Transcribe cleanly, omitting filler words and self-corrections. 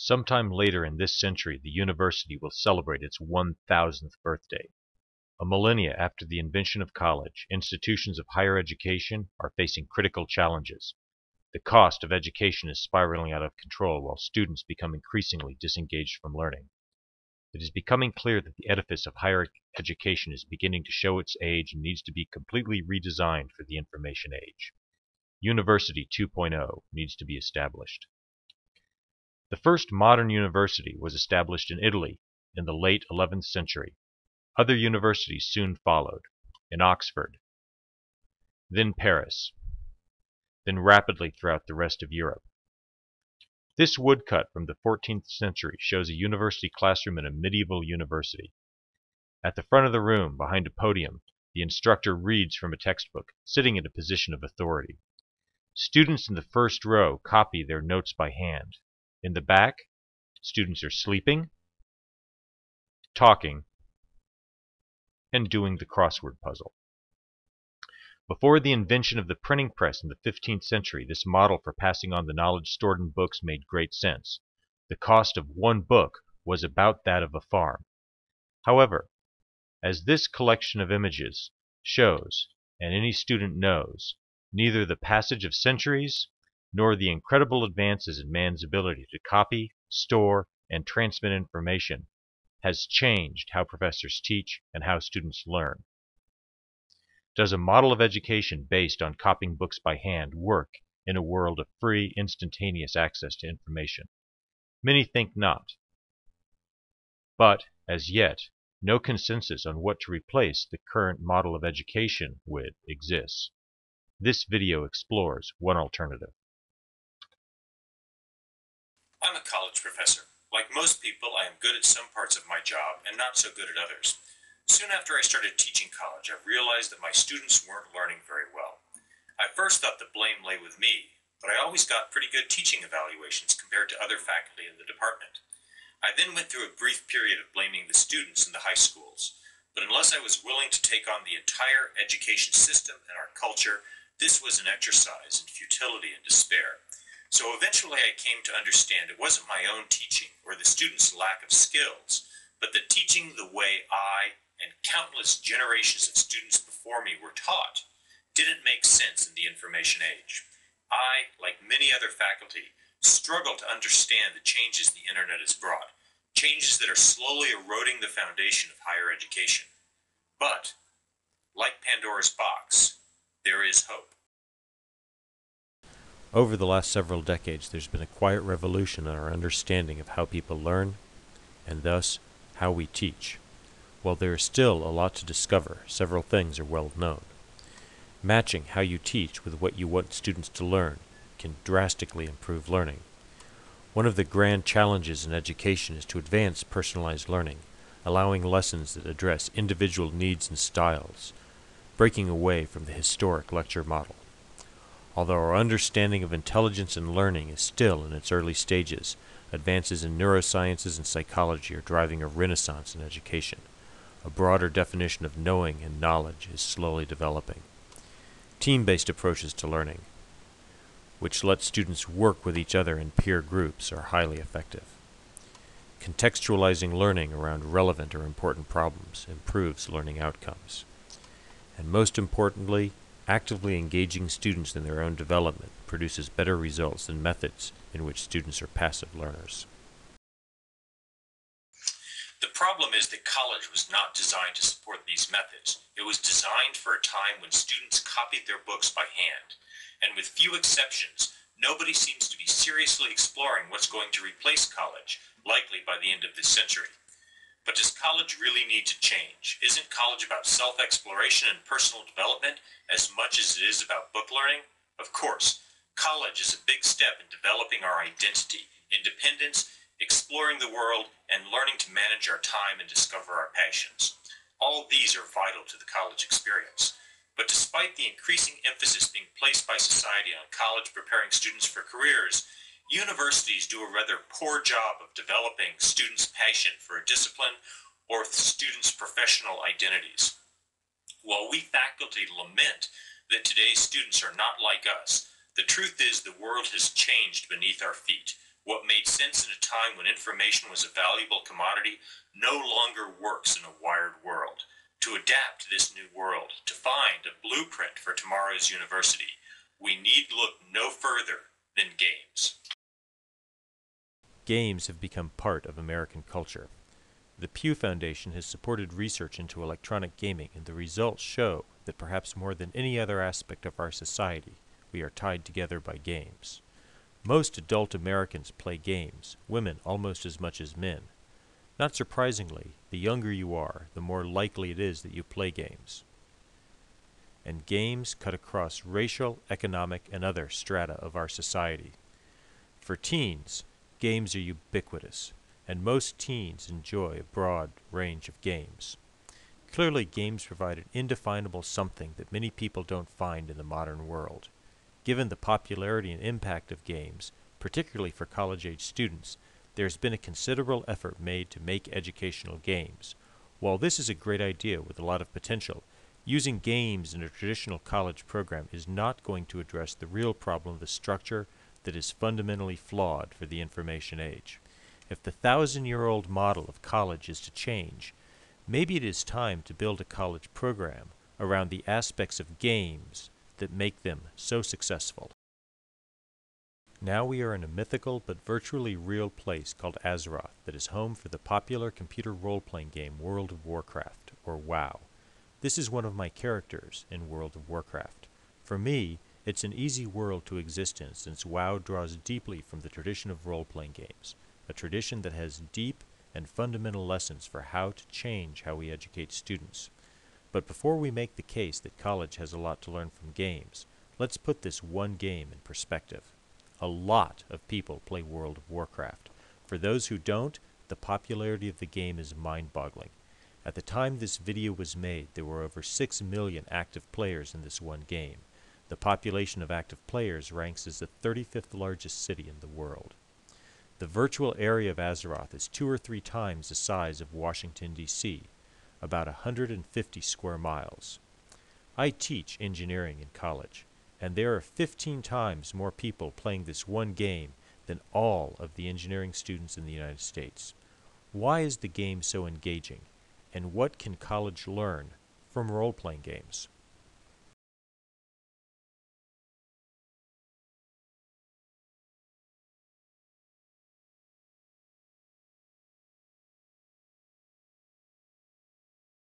Sometime later in this century, the university will celebrate its 1000th birthday. A millennia after the invention of college, institutions of higher education are facing critical challenges. The cost of education is spiraling out of control while students become increasingly disengaged from learning. It is becoming clear that the edifice of higher education is beginning to show its age and needs to be completely redesigned for the information age. University 2.0 needs to be established. The first modern university was established in Italy in the late 11th century. Other universities soon followed, in Oxford, then Paris, then rapidly throughout the rest of Europe. This woodcut from the 14th century shows a university classroom in a medieval university. At the front of the room, behind a podium, the instructor reads from a textbook, sitting in a position of authority. Students in the first row copy their notes by hand. In the back, students are sleeping, talking, and doing the crossword puzzle. Before the invention of the printing press in the 15th century, this model for passing on the knowledge stored in books made great sense. The cost of one book was about that of a farm. However, as this collection of images shows, and any student knows, neither the passage of centuries nor the incredible advances in man's ability to copy, store, and transmit information has changed how professors teach and how students learn. Does a model of education based on copying books by hand work in a world of free, instantaneous access to information? Many think not. But, as yet, no consensus on what to replace the current model of education with exists. This video explores one alternative. I'm a college professor. Like most people, I am good at some parts of my job and not so good at others. Soon after I started teaching college, I realized that my students weren't learning very well. I first thought the blame lay with me, but I always got pretty good teaching evaluations compared to other faculty in the department. I then went through a brief period of blaming the students in the high schools, but unless I was willing to take on the entire education system and our culture, this was an exercise in futility and despair. So eventually I came to understand it wasn't my own teaching or the students' lack of skills, but that teaching the way I and countless generations of students before me were taught didn't make sense in the information age. I, like many other faculty, struggle to understand the changes the internet has brought, changes that are slowly eroding the foundation of higher education. But, like Pandora's box, there is hope. Over the last several decades, there's been a quiet revolution in our understanding of how people learn, and thus, how we teach. While there is still a lot to discover, several things are well known. Matching how you teach with what you want students to learn can drastically improve learning. One of the grand challenges in education is to advance personalized learning, allowing lessons that address individual needs and styles, breaking away from the historic lecture model. Although our understanding of intelligence and learning is still in its early stages, advances in neurosciences and psychology are driving a renaissance in education. A broader definition of knowing and knowledge is slowly developing. Team-based approaches to learning, which let students work with each other in peer groups, are highly effective. Contextualizing learning around relevant or important problems improves learning outcomes. And most importantly, actively engaging students in their own development produces better results than methods in which students are passive learners. The problem is that college was not designed to support these methods. It was designed for a time when students copied their books by hand. And with few exceptions, nobody seems to be seriously exploring what's going to replace college, likely by the end of this century. But does college really need to change? Isn't college about self-exploration and personal development as much as it is about book learning? Of course, college is a big step in developing our identity, independence, exploring the world, and learning to manage our time and discover our passions. All of these are vital to the college experience. But despite the increasing emphasis being placed by society on college preparing students for careers, universities do a rather poor job of developing students' passion for a discipline or students' professional identities. While we faculty lament that today's students are not like us, the truth is the world has changed beneath our feet. What made sense in a time when information was a valuable commodity no longer works in a wired world. To adapt to this new world, to find a blueprint for tomorrow's university, we need look no further than games. Games have become part of American culture. The Pew Foundation has supported research into electronic gaming, and the results show that perhaps more than any other aspect of our society, we are tied together by games. Most adult Americans play games, women almost as much as men. Not surprisingly, the younger you are, the more likely it is that you play games. And games cut across racial, economic, and other strata of our society. For teens, games are ubiquitous, and most teens enjoy a broad range of games. Clearly, games provide an indefinable something that many people don't find in the modern world. Given the popularity and impact of games, particularly for college-age students, there has been a considerable effort made to make educational games. While this is a great idea with a lot of potential, using games in a traditional college program is not going to address the real problem of the structure that is fundamentally flawed for the information age. If the 1,000-year-old model of college is to change, maybe it is time to build a college program around the aspects of games that make them so successful. Now we are in a mythical but virtually real place called Azeroth that is home for the popular computer role-playing game World of Warcraft, or WoW. This is one of my characters in World of Warcraft. For me, it's an easy world to exist in since WoW draws deeply from the tradition of role-playing games, a tradition that has deep and fundamental lessons for how to change how we educate students. But before we make the case that college has a lot to learn from games, let's put this one game in perspective. A lot of people play World of Warcraft. For those who don't, the popularity of the game is mind-boggling. At the time this video was made, there were over 6 million active players in this one game. The population of active players ranks as the 35th largest city in the world. The virtual area of Azeroth is 2 or 3 times the size of Washington, D.C., about 150 square miles. I teach engineering in college, and there are 15 times more people playing this one game than all of the engineering students in the United States. Why is the game so engaging, and what can college learn from role-playing games?